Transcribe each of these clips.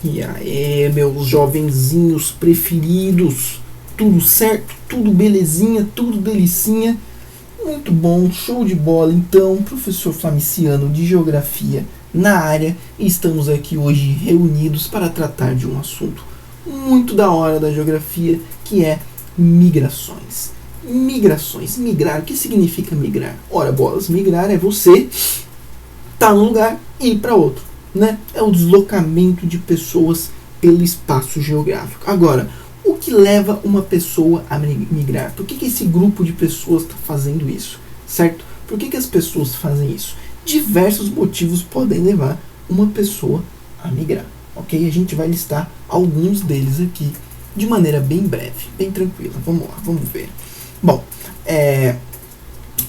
E aí, meus jovenzinhos preferidos, tudo certo? Tudo belezinha? Tudo delicinha? Muito bom, show de bola. Então, professor Flamiciano de Geografia na área, e estamos aqui hoje reunidos para tratar de um assunto muito da hora da geografia, que é migrações. Migrações, migrar, o que significa migrar? Ora bolas, migrar é você estar num lugar e ir para outro, né? É o deslocamento de pessoas pelo espaço geográfico. Agora, o que leva uma pessoa a migrar? Por que esse grupo de pessoas está fazendo isso? Certo? Por que as pessoas fazem isso? Diversos motivos podem levar uma pessoa a migrar. Ok? A gente vai listar alguns deles aqui de maneira bem breve, bem tranquila. Vamos lá, vamos ver. Bom,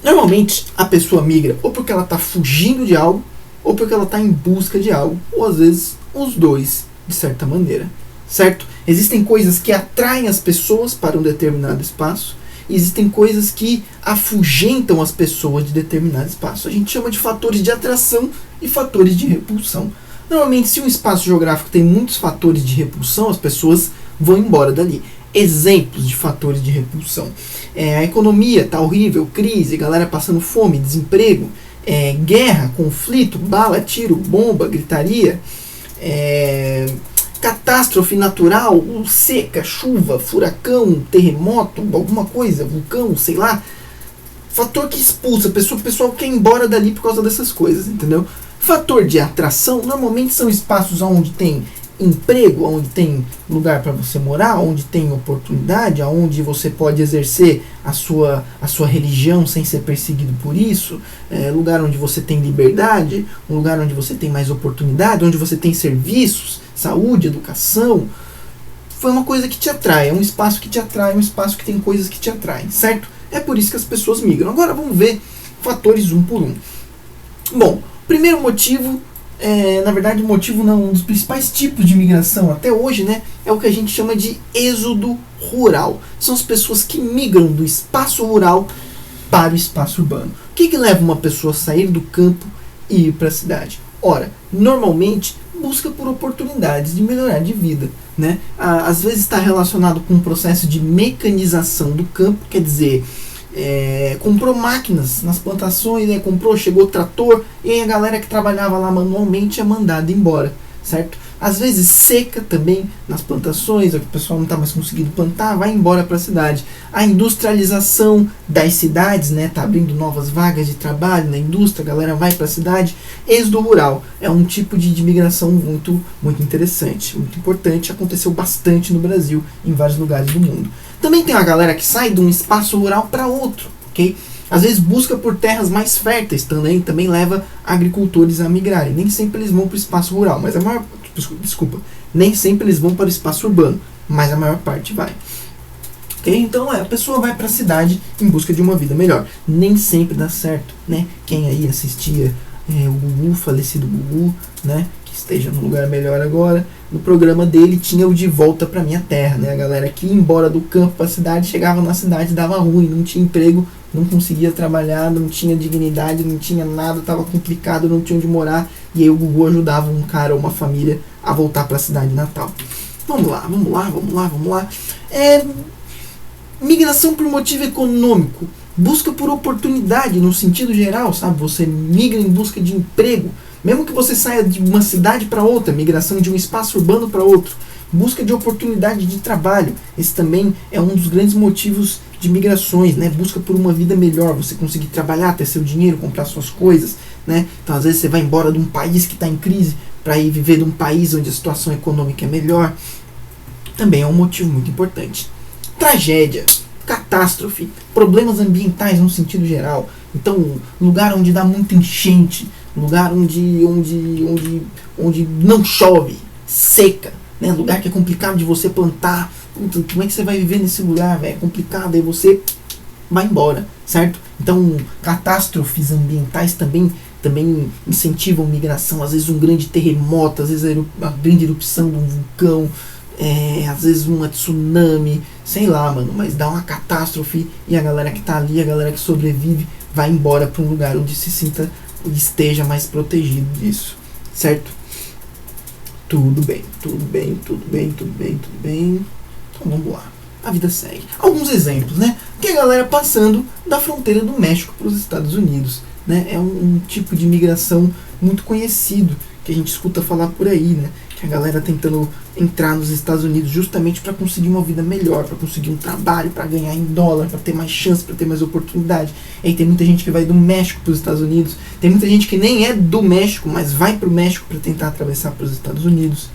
normalmente a pessoa migra ou porque ela está fugindo de algo, ou porque ela está em busca de algo, ou às vezes os dois, de certa maneira. Certo? Existem coisas que atraem as pessoas para um determinado espaço, e existem coisas que afugentam as pessoas de determinado espaço. A gente chama de fatores de atração e fatores de repulsão. Normalmente, se um espaço geográfico tem muitos fatores de repulsão, as pessoas vão embora dali. Exemplos de fatores de repulsão: a economia está horrível, crise, galera passando fome, desemprego, guerra, conflito, bala, tiro, bomba, gritaria, catástrofe natural, seca, chuva, furacão, terremoto, alguma coisa, vulcão, sei lá. Fator que expulsa, o pessoal quer ir embora dali por causa dessas coisas, entendeu? Fator de atração, normalmente são espaços onde tem emprego, onde tem lugar para você morar, onde tem oportunidade, onde você pode exercer a sua religião sem ser perseguido por isso, lugar onde você tem liberdade, um lugar onde você tem mais oportunidade, onde você tem serviços, saúde, educação. Foi uma coisa que te atrai, é um espaço que te atrai, um espaço que tem coisas que te atraem, certo? É por isso que as pessoas migram. Agora vamos ver fatores um por um. Bom, primeiro motivo, na verdade o motivo não, um dos principais tipos de migração até hoje, né, é o que a gente chama de êxodo rural. São as pessoas que migram do espaço rural para o espaço urbano. O que leva uma pessoa a sair do campo e ir para a cidade? Ora, normalmente busca por oportunidades de melhorar de vida, né? Às vezes está relacionado com um processo de mecanização do campo, quer dizer, comprou máquinas nas plantações, chegou o trator, e aí a galera que trabalhava lá manualmente é mandada embora, certo? Às vezes seca também nas plantações, o pessoal não está mais conseguindo plantar, vai embora para a cidade. A industrialização das cidades, né, tá abrindo novas vagas de trabalho na indústria, a galera vai para a cidade. Êxodo rural é um tipo de migração muito, muito interessante, muito importante, aconteceu bastante no Brasil, em vários lugares do mundo. Também tem a galera que sai de um espaço rural para outro, ok? Às vezes busca por terras mais férteis, também leva agricultores a migrarem. Nem sempre eles vão para o espaço rural, mas nem sempre eles vão para o espaço urbano, mas a maior parte vai. Okay? Então a pessoa vai para a cidade em busca de uma vida melhor. Nem sempre dá certo, né? Quem aí assistia o Gugu, falecido Gugu, né, que esteja num lugar melhor agora, no programa dele tinha o De Volta Pra Minha Terra, né? A galera que ia embora do campo para a cidade, chegava na cidade, dava ruim, não tinha emprego, não conseguia trabalhar, não tinha dignidade, não tinha nada, estava complicado, não tinha onde morar, e aí o Gugu ajudava um cara ou uma família a voltar para a cidade natal. Vamos lá. Migração por motivo econômico, busca por oportunidade no sentido geral, sabe? Você migra em busca de emprego, mesmo que você saia de uma cidade para outra, migração de um espaço urbano para outro, busca de oportunidade de trabalho. Esse também é um dos grandes motivos de migrações, né? Busca por uma vida melhor, você conseguir trabalhar, ter seu dinheiro, comprar suas coisas, né? Então às vezes você vai embora de um país que está em crise para ir viver de um país onde a situação econômica é melhor. Também é um motivo muito importante. Tragédia, catástrofe, problemas ambientais no sentido geral. Então, lugar onde dá muita enchente, lugar onde não chove, seca, né? Lugar que é complicado de você plantar. Como é que você vai viver nesse lugar, velho? É complicado, aí você vai embora, certo? Então, catástrofes ambientais também incentivam migração. Às vezes um grande terremoto, às vezes a grande erupção de um vulcão, às vezes uma tsunami, sei lá, mano, mas dá uma catástrofe e a galera que tá ali, a galera que sobrevive, vai embora para um lugar onde se sinta, esteja mais protegido disso, certo? Tudo bem, tudo bem, tudo bem, tudo bem, tudo bem. Então vamos lá. A vida segue. Alguns exemplos, né? Que a galera passando da fronteira do México para os Estados Unidos, né? É um tipo de migração muito conhecido que a gente escuta falar por aí, né? Que a galera tentando entrar nos Estados Unidos justamente para conseguir uma vida melhor, para conseguir um trabalho, para ganhar em dólar, para ter mais chance, para ter mais oportunidade. E aí tem muita gente que vai do México para os Estados Unidos, tem muita gente que nem é do México, mas vai para o México para tentar atravessar para os Estados Unidos.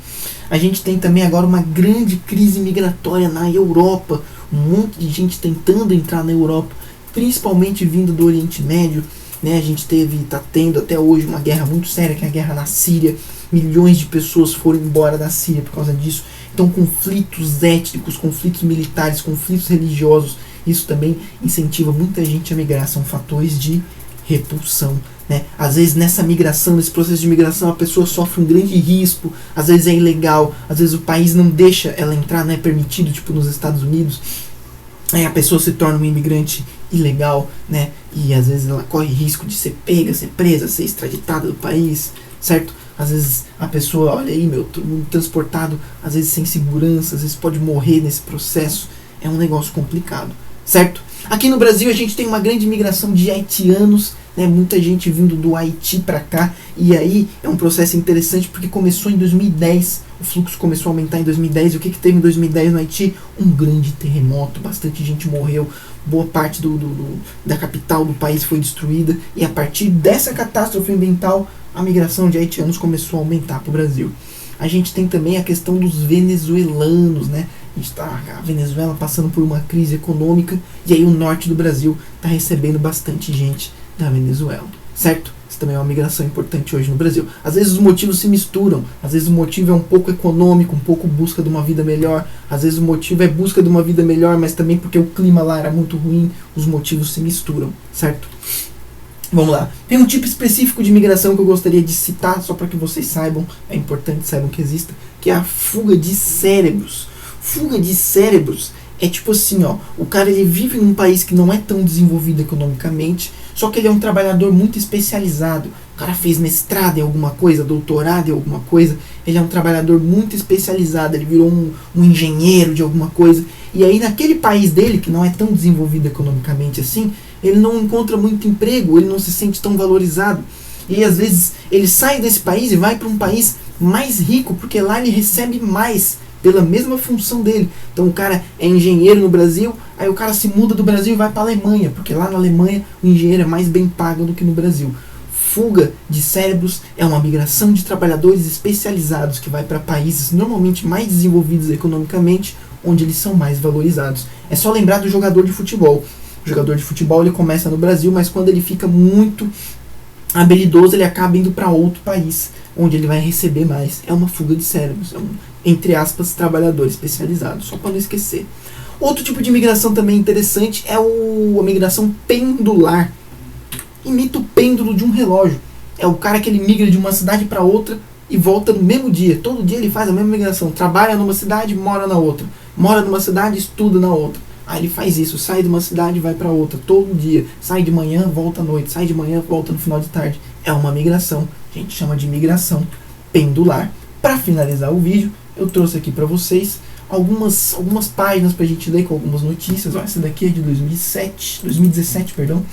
A gente tem também agora uma grande crise migratória na Europa, um monte de gente tentando entrar na Europa, principalmente vindo do Oriente Médio, né? A gente está tendo até hoje uma guerra muito séria, que é a guerra na Síria. Milhões de pessoas foram embora da Síria por causa disso. Então, conflitos étnicos, conflitos militares, conflitos religiosos, isso também incentiva muita gente a migrar. São fatores de repulsão, né? Às vezes nessa migração, nesse processo de migração, a pessoa sofre um grande risco, às vezes é ilegal, às vezes o país não deixa ela entrar, não é permitido, tipo nos Estados Unidos. Aí a pessoa se torna um imigrante ilegal, né? E às vezes ela corre risco de ser pega, ser presa, ser extraditada do país, certo? Às vezes a pessoa, olha aí, todo mundo transportado, às vezes sem segurança, às vezes pode morrer nesse processo. É um negócio complicado, certo? Aqui no Brasil a gente tem uma grande migração de haitianos, né? Muita gente vindo do Haiti para cá, e aí é um processo interessante porque começou em 2010, o fluxo começou a aumentar em 2010, e o que teve em 2010 no Haiti? Um grande terremoto, bastante gente morreu, boa parte da capital do país foi destruída, e a partir dessa catástrofe ambiental, a migração de haitianos começou a aumentar para o Brasil. A gente tem também a questão dos venezuelanos, né? A Venezuela passando por uma crise econômica, e aí o norte do Brasil está recebendo bastante gente da Venezuela, certo? Isso também é uma migração importante hoje no Brasil. Às vezes os motivos se misturam, às vezes o motivo é um pouco econômico, um pouco busca de uma vida melhor, às vezes o motivo é busca de uma vida melhor, mas também porque o clima lá era muito ruim, os motivos se misturam, certo? Vamos lá. Tem um tipo específico de migração que eu gostaria de citar, só para que vocês saibam, é importante saibam que exista, que é a fuga de cérebros. Fuga de cérebros é tipo assim, ó, o cara ele vive num país que não é tão desenvolvido economicamente, só que ele é um trabalhador muito especializado. O cara fez mestrado em alguma coisa, doutorado em alguma coisa, ele é um trabalhador muito especializado, ele virou um engenheiro de alguma coisa, e aí naquele país dele, que não é tão desenvolvido economicamente assim, ele não encontra muito emprego, ele não se sente tão valorizado. E às vezes ele sai desse país e vai para um país mais rico, porque lá ele recebe mais pela mesma função dele. Então o cara é engenheiro no Brasil, aí o cara se muda do Brasil e vai para a Alemanha, porque lá na Alemanha o engenheiro é mais bem pago do que no Brasil. Fuga de cérebros é uma migração de trabalhadores especializados que vai para países normalmente mais desenvolvidos economicamente, onde eles são mais valorizados. É só lembrar do jogador de futebol. O jogador de futebol ele começa no Brasil, mas quando ele fica muito habilidoso, ele acaba indo para outro país, onde ele vai receber mais. É uma fuga de cérebros, é um, entre aspas, trabalhador especializado, só para não esquecer. Outro tipo de migração também interessante é a migração pendular. Imita o pêndulo de um relógio. É o cara que ele migra de uma cidade para outra e volta no mesmo dia. Todo dia ele faz a mesma migração. Trabalha numa cidade, mora na outra. Mora numa cidade, estuda na outra. Aí ele faz isso, sai de uma cidade e vai para outra todo dia. Sai de manhã, volta à noite. Sai de manhã, volta no final de tarde. É uma migração. A gente chama de migração pendular. Para finalizar o vídeo, eu trouxe aqui para vocês algumas páginas para a gente ler com algumas notícias. Ó, essa daqui é de 2017, perdão.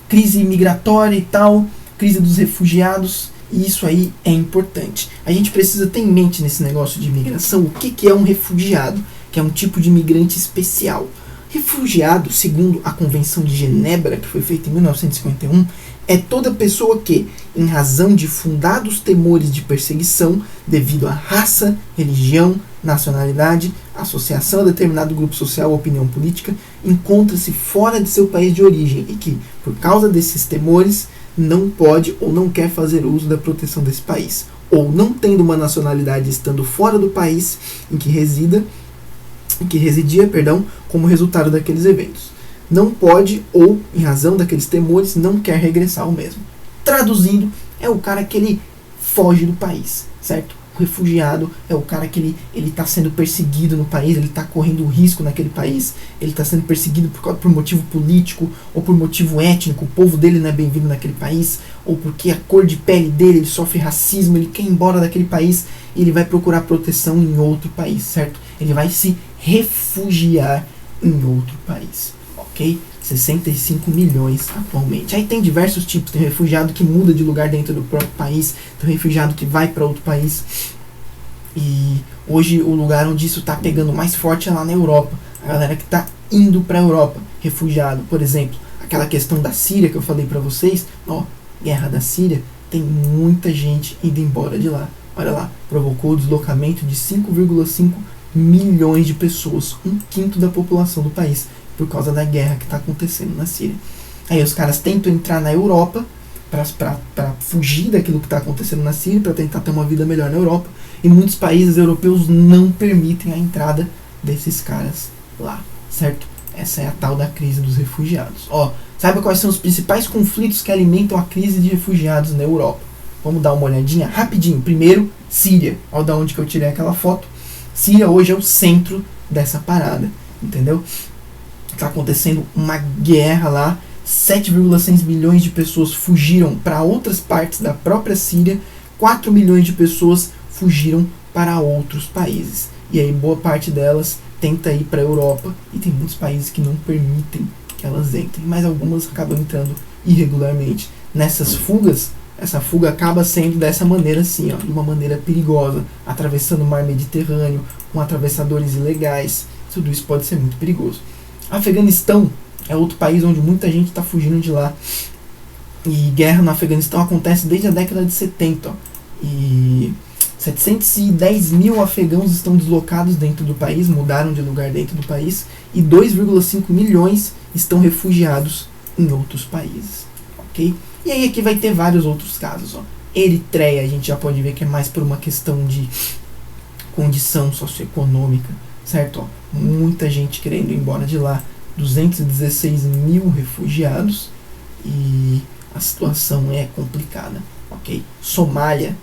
Crise migratória e tal, crise dos refugiados, e isso aí é importante. A gente precisa ter em mente nesse negócio de imigração o que é um refugiado, que é um tipo de imigrante especial. Refugiado, segundo a Convenção de Genebra, que foi feita em 1951, é toda pessoa que, em razão de fundados temores de perseguição devido à raça, religião, nacionalidade, associação a determinado grupo social ou opinião política, encontra-se fora de seu país de origem e que, por causa desses temores, não pode ou não quer fazer uso da proteção desse país, ou não tendo uma nacionalidade estando fora do país em que residia, como resultado daqueles eventos. Não pode ou, em razão daqueles temores, não quer regressar ao mesmo. Traduzindo, é o cara que ele foge do país, certo? O refugiado é o cara que ele tá sendo perseguido no país, ele está correndo risco naquele país, ele está sendo perseguido por motivo político ou por motivo étnico, o povo dele não é bem-vindo naquele país, ou porque a cor de pele dele, ele sofre racismo, ele quer ir embora daquele país e ele vai procurar proteção em outro país, certo? Ele vai se refugiar em outro país, ok? 65 milhões atualmente. Aí tem diversos tipos, tem refugiado que muda de lugar dentro do próprio país, tem refugiado que vai para outro país. E hoje o lugar onde isso está pegando mais forte é lá na Europa. A galera que está indo para a Europa, refugiado, por exemplo, aquela questão da Síria que eu falei para vocês, ó, guerra da Síria, tem muita gente indo embora de lá. Olha lá, provocou o deslocamento de 5,5 milhões de pessoas, 1/5 da população do país, por causa da guerra que está acontecendo na Síria. Aí os caras tentam entrar na Europa para fugir daquilo que está acontecendo na Síria, para tentar ter uma vida melhor na Europa, e muitos países europeus não permitem a entrada desses caras lá, certo? Essa é a tal da crise dos refugiados. Ó, saiba quais são os principais conflitos que alimentam a crise de refugiados na Europa. Vamos dar uma olhadinha rapidinho. Primeiro, Síria. Olha da onde que eu tirei aquela foto. Síria hoje é o centro dessa parada, entendeu? Está acontecendo uma guerra lá, 7,6 milhões de pessoas fugiram para outras partes da própria Síria, 4 milhões de pessoas fugiram para outros países. E aí boa parte delas tenta ir para a Europa, e tem muitos países que não permitem que elas entrem, mas algumas acabam entrando irregularmente. Nessas fugas, essa fuga acaba sendo dessa maneira assim, ó, de uma maneira perigosa, atravessando o mar Mediterrâneo, com atravessadores ilegais. Tudo isso pode ser muito perigoso. Afeganistão é outro país onde muita gente está fugindo de lá. E guerra no Afeganistão acontece desde a década de 70. Ó. E 710 mil afegãos estão deslocados dentro do país, mudaram de lugar dentro do país. E 2,5 milhões estão refugiados em outros países. Ok? E aí aqui vai ter vários outros casos. Ó. Eritreia, a gente já pode ver que é mais por uma questão de condição socioeconômica. Certo? Ó, muita gente querendo ir embora de lá, 216 mil refugiados, e a situação é complicada, ok? Somália,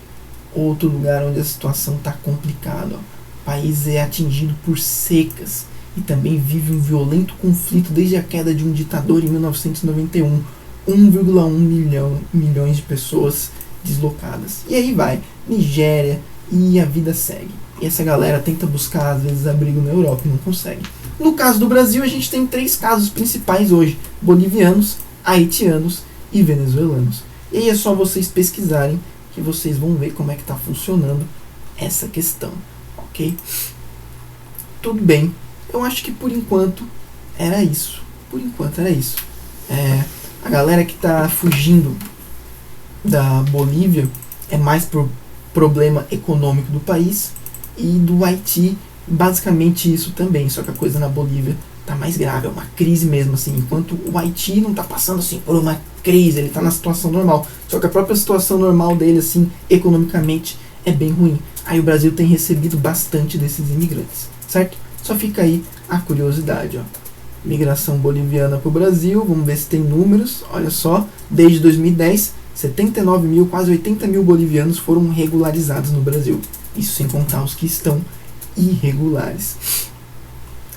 outro lugar onde a situação está complicada, ó. O país é atingido por secas e também vive um violento conflito desde a queda de um ditador em 1991, 1,1 milhões de pessoas deslocadas. E aí vai, Nigéria, e a vida segue. E essa galera tenta buscar, às vezes, abrigo na Europa e não consegue. No caso do Brasil, a gente tem 3 casos principais hoje: bolivianos, haitianos e venezuelanos. E aí é só vocês pesquisarem que vocês vão ver como é que está funcionando essa questão, ok? Tudo bem. Eu acho que por enquanto era isso. Por enquanto era isso. A galera que está fugindo da Bolívia é mais por problema econômico do país, e do Haiti basicamente isso também, só que a coisa na Bolívia tá mais grave, é uma crise mesmo, assim, enquanto o Haiti não tá passando assim por uma crise, ele tá na situação normal, só que a própria situação normal dele, assim, economicamente é bem ruim. Aí o Brasil tem recebido bastante desses imigrantes, certo? Só fica aí a curiosidade, ó. Migração boliviana pro Brasil, vamos ver se tem números, olha só, desde 2010, 79 mil, quase 80 mil bolivianos foram regularizados no Brasil. Isso sem contar os que estão irregulares.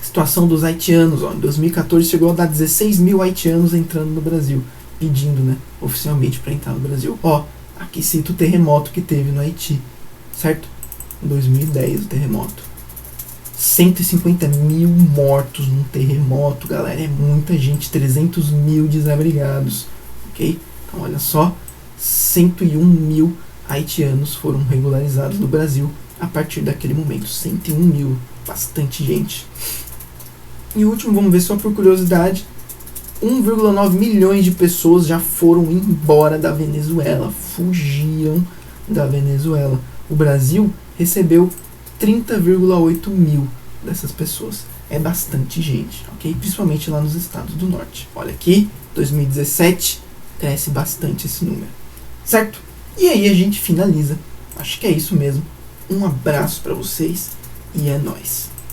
Situação dos haitianos, ó, em 2014 chegou a dar 16 mil haitianos entrando no Brasil, pedindo, né, oficialmente para entrar no Brasil. Ó, aqui cita o terremoto que teve no Haiti, certo? Em 2010 o terremoto. 150 mil mortos num terremoto, galera, é muita gente, 300 mil desabrigados, ok? Então olha só, 101 mil haitianos foram regularizados no Brasil a partir daquele momento. 101 mil, bastante gente. E o último, vamos ver só por curiosidade, 1,9 milhões de pessoas já foram embora da Venezuela, fugiram da Venezuela. O Brasil recebeu 30,8 mil dessas pessoas. É bastante gente, ok? Principalmente lá nos estados do norte. Olha aqui, 2017, cresce bastante esse número, certo? E aí a gente finaliza. Acho que é isso mesmo. Um abraço para vocês e é nóis.